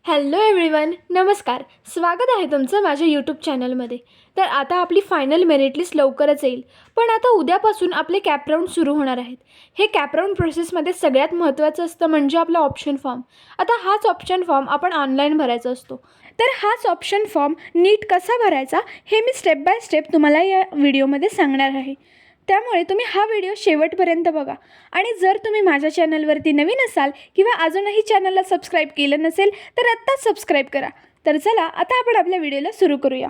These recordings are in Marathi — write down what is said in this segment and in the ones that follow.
हॅलो एव्हरीवन, नमस्कार. स्वागत आहे तुमचं माझ्या यूट्यूब चॅनलमध्ये. तर आता आपली फायनल मेरिट लिस्ट लवकरच येईल. पण आता उद्यापासून आपले कॅप राऊंड सुरू होणार आहेत. हे कॅप राऊंड प्रोसेसमध्ये सगळ्यात महत्त्वाचं असतं म्हणजे आपला ऑप्शन फॉर्म. आता हाच ऑप्शन फॉर्म आपण ऑनलाईन भरायचा असतो. तर हाच ऑप्शन फॉर्म नीट कसा भरायचा हे मी स्टेप बाय स्टेप तुम्हाला या व्हिडिओमध्ये सांगणार आहे. त्यामुळे तुम्ही हा व्हिडिओ शेवटपर्यंत बघा. आणि जर तुम्ही माझ्या चॅनलवरती नवीन असाल किंवा अजूनही चॅनलला सबस्क्राईब केलं नसेल तर आत्ताच सबस्क्राईब करा. तर चला आता आपण आपल्या व्हिडिओला सुरू करूया.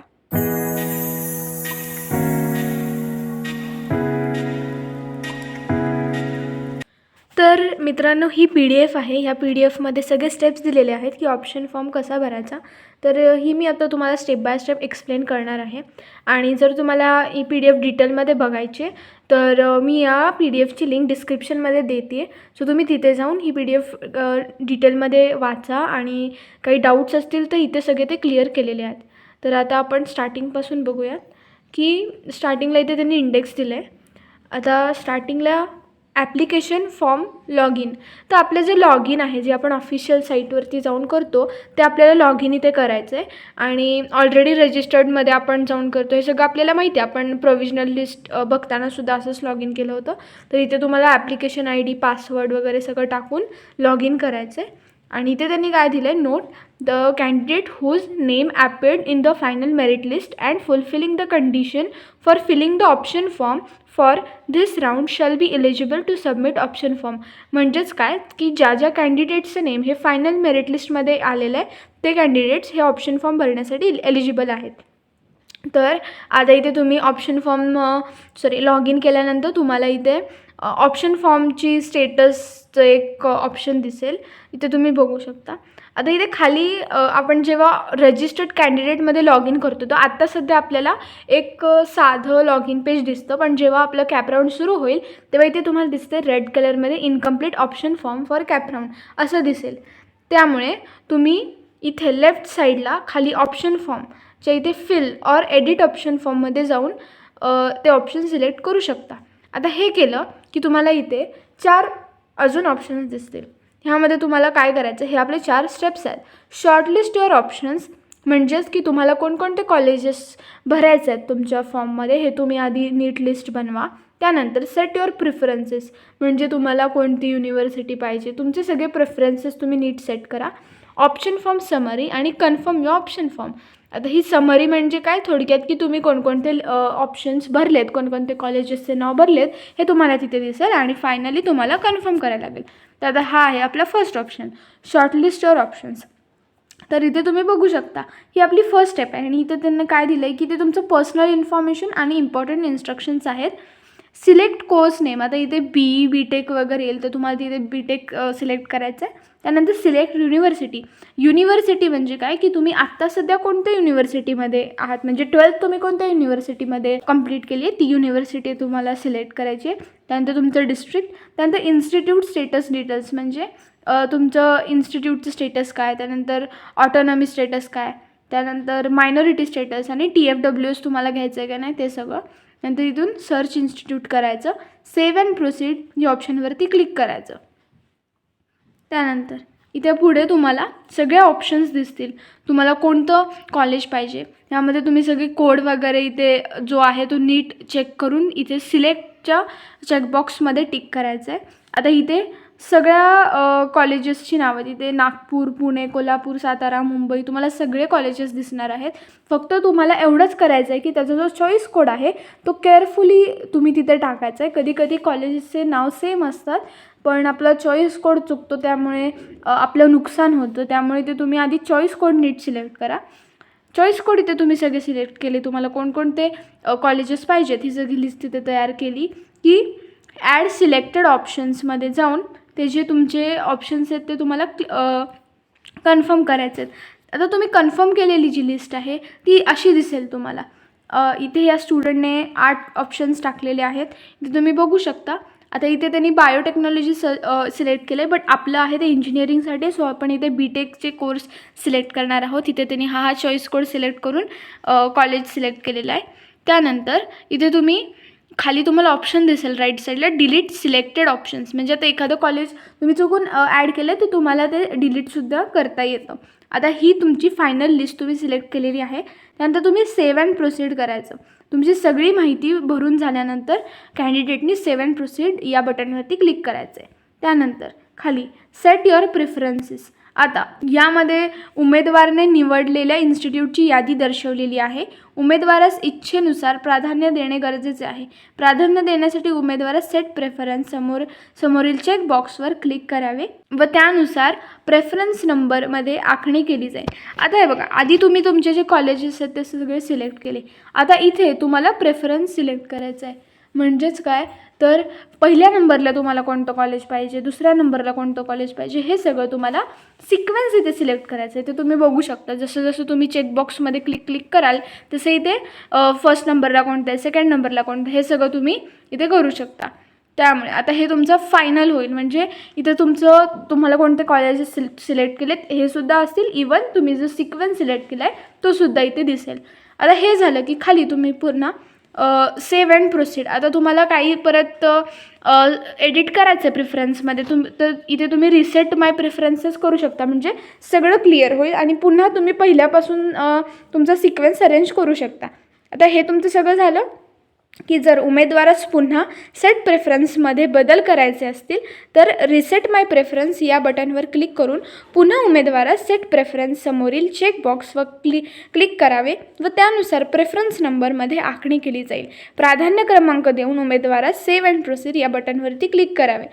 तर मित्रांनो, ही PDF आहे. ह्या PDF मध्ये सगळे स्टेप्स दिलेले आहेत की ऑप्शन फॉर्म कसा भरायचा. तर ही मी आता तुम्हाला स्टेप बाय स्टेप एक्सप्लेन करणार आहे. आणि जर तुम्हाला ही PDF डिटेलमध्ये बघायची तर मी या PDFची लिंक डिस्क्रिप्शनमध्ये देते. सो तुम्ही तिथे जाऊन ही PDF डिटेलमध्ये वाचा आणि काही डाऊट्स असतील तर इथे सगळे ते क्लिअर केलेले आहेत. तर आता आपण स्टार्टिंगपासून बघूयात की स्टार्टिंगला इथे त्यांनी इंडेक्स दिलं आहे. आता स्टार्टिंगला ॲप्लिकेशन फॉर्म लॉग इन. तर आपलं जे लॉग इन आहे जे आपण ऑफिशियल साईटवरती जाऊन करतो ते आपल्याला लॉग इन इथे करायचं आहे. आणि ऑलरेडी रजिस्टर्डमध्ये आपण जाऊन करतो हे सगळं आपल्याला माहिती आहे. आपण प्रोव्हिजनल लिस्ट बघतानासुद्धा असंच लॉग इन केलं होतं. तर इथे तुम्हाला ॲप्लिकेशन ID पासवर्ड वगैरे सगळं टाकून लॉग इन करायचं आहे. आणि इथे त्यांनी काय दिलं आहे, note the candidate whose name appeared in the final merit list and fulfilling the condition for filling the option form for this round shall be eligible to submit option form. म्हणजेच काय की ज्या ज्या कॅन्डिडेट्सचं नेम हे फायनल मेरिट लिस्टमध्ये आलेलं आहे ते कॅन्डिडेट्स हे ऑप्शन फॉर्म भरण्यासाठी एलिजिबल आहेत. तर आता इथे तुम्ही ऑप्शन फॉर्म लॉग इन केल्यानंतर तुम्हाला इथे ऑप्शन फॉर्मची स्टेटसचं एक ऑप्शन दिसेल. इथे तुम्ही बघू शकता. आता इथे खाली आपण जेव्हा रजिस्टर्ड कॅन्डिडेटमध्ये लॉग इन करतो तर आत्ता सध्या आपल्याला एक साधं लॉग इन पेज दिसतं. पण जेव्हा आपलं कॅप राऊंड सुरू होईल तेव्हा इथे तुम्हाला दिसते रेड कलरमध्ये incomplete option form for cap round असं दिसेल. त्यामुळे तुम्ही इथे लेफ्ट साईडला खाली ऑप्शन फॉर्मच्या इथे फिल ऑर एडिट ऑप्शन फॉर्ममध्ये जाऊन ते ऑप्शन सिलेक्ट करू शकता. आता हे केलं की तुम्हाला इथे 4 अजून ऑप्शन्स दिसतील. ह्यामध्ये तुम्हाला काय करायचं, हे आपले 4 स्टेप्स आहेत. शॉर्टलिस्ट युअर ऑप्शन्स म्हणजेच की तुम्हाला कोणकोणते कॉलेजेस भरायचे आहेत तुमच्या फॉर्ममध्ये हे तुम्ही आधी नीट लिस्ट बनवा. त्यानंतर सेट युअर प्रिफरन्सेस म्हणजे तुम्हाला कोणती युनिव्हर्सिटी पाहिजे तुमचे सगळे प्रेफरन्सेस तुम्ही नीट सेट करा. ऑप्शन फॉर्म समरी आणि कन्फर्म युअर ऑप्शन फॉर्म. आता ही समरी म्हणजे काय, थोडक्यात की तुम्ही कोणकोणते ऑप्शन्स भरलेत, कोणकोणते कॉलेजेसचे नाव भरलेत हे तुम्हाला तिथे दिसेल. आणि फायनली तुम्हाला कन्फर्म करायला लागेल. तर आता हा आहे आपला first option, shortlist your options. तर इथे तुम्ही बघू शकता ही आपली फर्स्ट स्टेप आहे. आणि इथे त्यांना काय दिलं आहे की ते तुमचं पर्सनल इन्फॉर्मेशन आणि इम्पॉर्टंट इन्स्ट्रक्शन्स आहेत. Select course name. आता इथे BTech वगैरे येईल तर तुम्हाला तिथे BTech सिलेक्ट करायचं आहे. त्यानंतर सिलेक्ट युनिव्हर्सिटी. युनिव्हर्सिटी म्हणजे काय की तुम्ही आत्ता सध्या कोणत्या युनिव्हर्सिटीमध्ये आहात, म्हणजे 12th तुम्ही कोणत्या युनिव्हर्सिटीमध्ये कंप्लीट केली आहे ती युनिव्हर्सिटी तुम्हाला सिलेक्ट करायची आहे. त्यानंतर तुमचं डिस्ट्रिक्ट. त्यानंतर इन्स्टिट्यूट स्टेटस डिटेल्स म्हणजे तुमचं इन्स्टिट्यूटचं स्टेटस काय, त्यानंतर ऑटोनॉमी स्टेटस काय, त्यानंतर मायनॉरिटी स्टेटस आणि TFWS तुम्हाला घ्यायचं आहे का नाही ते सगळं. नंतर इथून सर्च इन्स्टिट्यूट करायचं. सेव्ह अँड प्रोसीड या ऑप्शनवरती क्लिक करायचं. त्यानंतर इथे पुढे तुम्हाला सगळे ऑप्शन्स दिसतील. तुम्हाला कोणतं कॉलेज पाहिजे यामध्ये तुम्ही सगळे कोड वगैरे इथे जो आहे तो नीट चेक करून इथे सिलेक्टच्या चेकबॉक्समध्ये टिक करायचं आहे. आता इथे सगळ्या कॉलेजेसची नावं तिथे नागपूर, पुणे, कोल्हापूर, सातारा, मुंबई तुम्हाला सगळे कॉलेजेस दिसणार आहेत. फक्त तुम्हाला एवढंच करायचं आहे की त्याचा जो चॉईस कोड आहे तो केअरफुली तुम्ही तिथे टाकायचा आहे. कधी कधी कॉलेजेसचे नाव सेम असतात पण आपला चॉईस कोड चुकतो त्यामुळे आपलं नुकसान होतं. त्यामुळे ते तुम्ही आधी चॉईस कोड नीट सिलेक्ट करा. चॉईस कोड इथे तुम्ही सगळे सिलेक्ट केले, तुम्हाला कोणकोणते कॉलेजेस पाहिजेत ही सगळी लिस्ट तिथे तयार केली की ॲड सिलेक्टेड ऑप्शन्समध्ये जाऊन ते जे तुमचे ऑप्शन्स आहेत ते तुम्हाला कन्फर्म करायचे आहेत. आता तुम्ही कन्फर्म केलेली जी लिस्ट आहे ती अशी दिसेल तुम्हाला. इथे या स्टुडंटने 8 ऑप्शन्स टाकलेले आहेत. इथे तुम्ही बघू शकता. आता इथे त्यांनी बायोटेक्नॉलॉजी सिलेक्ट केलं आहे बट आपलं आहे ते इंजिनिअरिंगसाठी. सो आपण इथे BTechचे कोर्स सिलेक्ट करणार आहोत. इथे त्यांनी हा चॉईस कोड सिलेक्ट करून कॉलेज सिलेक्ट केलेला आहे. त्यानंतर इथे तुम्ही खाली तुम्हाला ऑप्शन दिसेल राईट साईडला डिलीट सिलेक्टेड ऑप्शन्स म्हणजे आता एखादं कॉलेज तुम्ही चुकून ॲड केलं तर तुम्हाला ते डिलीटसुद्धा करता येतं. आता ही तुमची फायनल लिस्ट तुम्ही सिलेक्ट केलेली आहे. त्यानंतर तुम्ही सेव्ह अँड प्रोसीड करायचं. तुमची सगळी माहिती भरून झाल्यानंतर कॅन्डिडेटनी सेव्ह अँड प्रोसीड या बटनवरती क्लिक करायचं आहे. त्यानंतर खाली सेट युअर प्रिफरन्सेस. आता यामध्ये उमेदवाराने निवडलेल्या इन्स्टिट्यूटची यादी दर्शवलेली आहे. उमेदवारास इच्छेनुसार प्राधान्य देणे गरजेचे आहे. प्राधान्य देण्यासाठी उमेदवारास सेट प्रेफरन्स समोरील चेक बॉक्सवर क्लिक करावे व त्यानुसार प्रेफरन्स नंबरमध्ये आखणी केली जाईल. आता हे बघा, आधी तुम्ही तुमचे जे कॉलेजेस आहेत ते सगळे सिलेक्ट केले. आता इथे तुम्हाला प्रेफरन्स सिलेक्ट करायचं आहे. म्हणजेच काय तर पहिल्या नंबरला तुम्हाला कोणतं कॉलेज पाहिजे, दुसऱ्या नंबरला कोणतं कॉलेज पाहिजे, हे सगळं तुम्हाला सिक्वेन्स इथे सिलेक्ट करायचं आहे. ते तुम्ही बघू शकता. जसं जसं तुम्ही चेकबॉक्समध्ये क्लिक कराल तसं इथे फर्स्ट नंबरला कोणतं आहे, सेकंड नंबरला कोणतं, हे सगळं तुम्ही इथे करू शकता. त्यामुळे आता हे तुमचं फायनल होईल. म्हणजे इथे तुम्हाला कोणते कॉलेजेस सिलेक्ट केलेत हे सुद्धा असतील. इवन तुम्ही जो सिक्वेन्स सिलेक्ट केला आहे तो सुद्धा इथे दिसेल. आता हे झालं की खाली तुम्ही पुन्हा सेव्ह अँड प्रोसीड. आता तुम्हाला काही परत एडिट करायचं आहे प्रिफरन्समध्ये तर इथे तुम्ही रिसेट माय प्रिफरन्सेस करू शकता. म्हणजे सगळं क्लिअर होईल आणि पुन्हा तुम्ही पहिल्यापासून तुमचा सिक्वेन्स अरेंज करू शकता. आता हे तुमचं सगळं झालं की जर उमेदवारास पुन्हा सेट प्रेफरन्समध्ये बदल करायचे असतील तर रिसेट माय प्रेफरन्स या बटनवर क्लिक करून पुन्हा उमेदवारास सेट प्रेफरन्स समोरील चेक बॉक्सवर क्लिक करावे व त्यानुसार प्रेफरन्स नंबरमध्ये आखणी केली जाईल. प्राधान्य क्रमांक देऊन उमेदवारास सेव्ह अँड प्रोसीड या बटनवरती क्लिक करावे.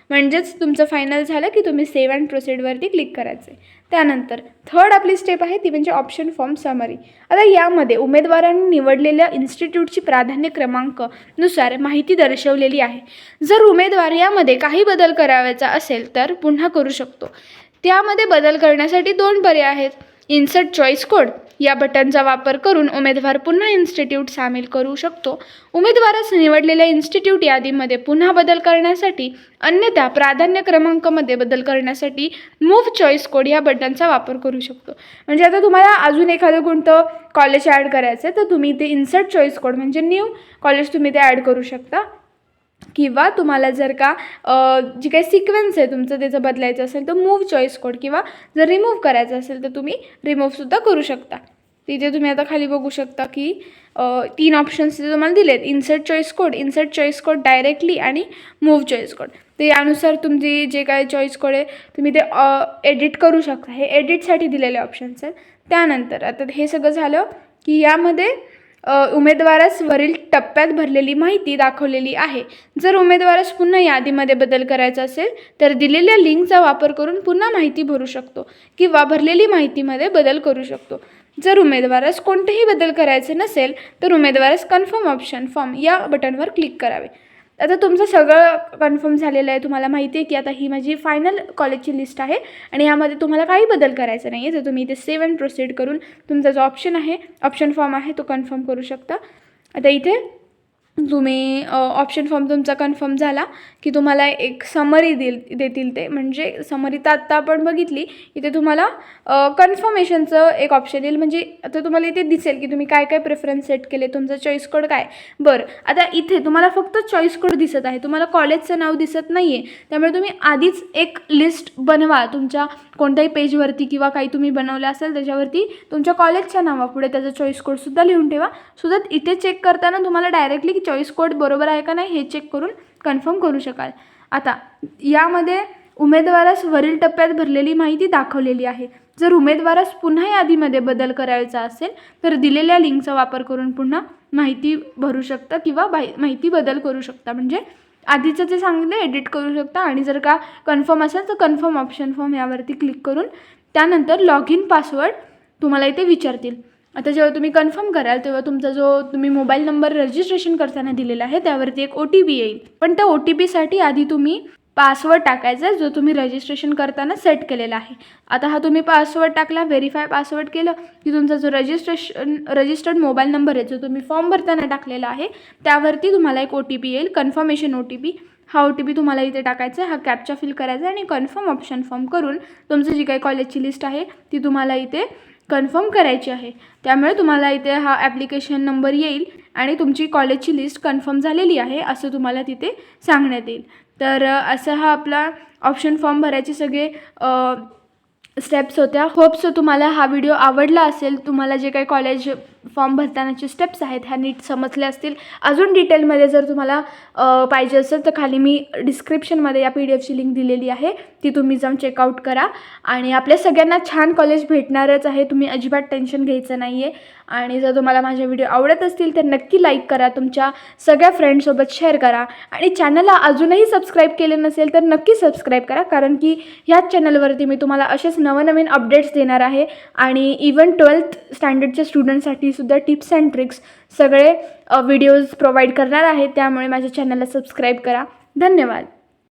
म्हणजेच तुमचं फायनल झालं की तुम्ही सेव्ह अँड प्रोसीडवरती क्लिक करायचं आहे. त्यानंतर थर्ड आपली स्टेप आहे ती म्हणजे ऑप्शन फॉर्म समरी. आता यामध्ये उमेदवारांनी निवडलेल्या इन्स्टिट्यूटची प्राधान्य क्रमांकानुसार माहिती दर्शवलेली आहे. जर उमेदवार यामध्ये काही बदल करायचा असेल तर पुन्हा करू शकतो. त्यामध्ये बदल करण्यासाठी 2 पर्याय आहेत. इन्सर्ट चॉईस कोड या बटनचा वापर करून उमेदवार पुन्हा इन्स्टिट्यूट सामील करू शकतो. उमेदवारास निवडलेल्या इन्स्टिट्यूट यादीमध्ये पुन्हा बदल करण्यासाठी अन्यथा प्राधान्य क्रमांकामध्ये बदल करण्यासाठी मूव्ह चॉईस कोड या बटनचा वापर करू शकतो. म्हणजे आता तुम्हाला अजून एखादं कोणतं कॉलेज ॲड करायचं आहे तर तुम्ही इथे इन्सर्ट चॉईस कोड म्हणजे न्यू कॉलेज तुम्ही ते ॲड करू शकता. किंवा तुम्हाला जर का जी काही सिक्वेन्स आहे तुमचं त्याचं बदलायचं असेल तर मूव्ह चॉईस कोड किंवा जर रिमूव्ह करायचं असेल तर तुम्ही रिमूव्हसुद्धा करू शकता. तिथे तुम्ही आता खाली बघू शकता की 3 ऑप्शन्स तिथे तुम्हाला दिलेत. इन्सर्ट चॉईस कोड डायरेक्टली आणि मूव्ह चॉईस कोड. तर यानुसार तुमची जे काय चॉईस कोड आहे तुम्ही ते एडिट करू शकता. हे एडिटसाठी दिलेले ऑप्शन्स आहेत. त्यानंतर आता हे सगळं झालं की यामध्ये उमेदवारास वरील टप्प्यात भरलेली माहिती दाखवलेली आहे. जर उमेदवारास पुन्हा यादीमध्ये बदल करायचा असेल तर दिलेल्या लिंकचा वापर करून पुन्हा माहिती भरू शकतो किंवा भरलेली माहितीमध्ये बदल करू शकतो. जर उमेदवारास कोणतेही बदल करायचे नसेल तर उमेदवारास कन्फर्म ऑप्शन फॉर्म या बटनवर क्लिक करावे. आता तुमचं सगळं कन्फर्म झालेलं आहे. तुम्हाला माहिती आहे की आता ही माझी फायनल कॉलेजची लिस्ट आहे आणि यामध्ये तुम्हाला काही बदल करायचा नाही आहे. तर तुम्ही इथे सेव्ह अँड प्रोसीड करून तुमचा जो ऑप्शन फॉर्म आहे तो कन्फर्म करू शकता. आता इथे तुम्ही ऑप्शन फॉर्म तुमचा कन्फर्म झाला की तुम्हाला एक समरी देतील. ते म्हणजे समरी तर आत्ता आपण बघितली. इथे तुम्हाला कन्फर्मेशनचं एक ऑप्शन येईल. म्हणजे आता तुम्हाला इथे दिसेल की तुम्ही काय काय प्रेफरन्स सेट केले, तुमचा चॉईस कोड काय. बरं, आता इथे तुम्हाला फक्त चॉईस कोड दिसत आहे, तुम्हाला कॉलेजचं नाव दिसत नाही आहे. त्यामुळे तुम्ही आधीच एक लिस्ट बनवा तुमच्या कोणत्याही पेजवरती किंवा काही तुम्ही बनवलं असेल त्याच्यावरती तुमच्या कॉलेजच्या नावापुढे त्याचा चॉईस कोडसुद्धा लिहून ठेवा. सो दॅट इथे चेक करताना तुम्हाला डायरेक्टली चॉईस कोड बरोबर आहे का नाही हे चेक करून कन्फर्म करू शकाल. आता यामध्ये उमेदवारास वरील टप्प्यात भरलेली माहिती दाखवलेली आहे. जर उमेदवारास पुन्हा यादीमध्ये बदल करायचा असेल तर दिलेल्या लिंकचा वापर करून पुन्हा माहिती भरू शकता किंवा माहिती बदल करू शकता. म्हणजे आधीचं जे सांगितलं एडिट करू शकता आणि जर का कन्फर्म असेल तर कन्फर्म ऑप्शन फॉर्म यावरती क्लिक करून त्यानंतर लॉग इन पासवर्ड तुम्हाला इथे विचारतील. आता जेव्हा तुम्ही कन्फर्म कराल तेव्हा तुमचा जो तुम्ही मोबाईल नंबर रजिस्ट्रेशन करताना दिलेला आहे त्यावरती एक OTP येईल. पण त्या OTPसाठी आधी तुम्ही पासवर्ड टाकायचा जो तुम्ही रजिस्ट्रेशन करताना सेट केलेला आहे. आता हा तुम्ही पासवर्ड टाकला, व्हेरीफाय पासवर्ड केलं की तुमचा जो रजिस्टर्ड मोबाईल नंबर आहे जो तुम्ही फॉर्म भरताना टाकलेला आहे त्यावरती तुम्हाला एक OTP येईल, कन्फर्मेशन OTP. हा OTP तुम्हाला इथे टाकायचा आहे, हा कॅप्चा फिल करायचा आणि कन्फर्म ऑप्शन फॉर्म करून तुमचं जी काही कॉलेजची लिस्ट आहे ती तुम्हाला इथे कन्फर्म करायची आहे. त्यामुळे तुम्हाला इथे हा ॲप्लिकेशन नंबर येईल आणि तुमची कॉलेजची लिस्ट कन्फर्म झालेली आहे असं तुम्हाला तिथे सांगण्यात येईल. तर असा हा आपला ऑप्शन फॉर्म भरायचे सगळे स्टेप्स होत्या. होप सो तुम्हाला हा व्हिडिओ आवडला असेल. तुम्हाला जे काही कॉलेज फॉर्म भरतानाचे स्टेप्स आहेत ह्या नीट समजल्या असतील. अजून डिटेलमध्ये जर तुम्हाला पाहिजे असेल तर खाली मी डिस्क्रिप्शनमध्ये या PDF ची लिंक दिलेली आहे, ती तुम्ही जाऊन चेकआउट करा. आणि आपल्या सगळ्यांना छान कॉलेज भेटणारच आहे, तुम्ही अजिबात टेन्शन घ्यायचं नाही आहे. आणि जर तुम्हाला माझे व्हिडिओ आवडत असतील तर नक्की लाईक करा, तुमच्या सगळ्या फ्रेंड्ससोबत शेअर करा. आणि चॅनलला अजूनही सबस्क्राईब केले नसेल तर नक्की सबस्क्राईब करा, कारण की ह्याच चॅनलवरती मी तुम्हाला असेच नवनवीन अपडेट्स देणार आहे. आणि इवन 12th स्टँडर्डच्या स्टुडंटसाठी सुद्धा टिप्स अँड ट्रिक्स सगळे व्हिडिओज प्रोव्हाइड करणार आहे. त्यामुळे माझ्या चॅनलला सबस्क्राईब करा. धन्यवाद.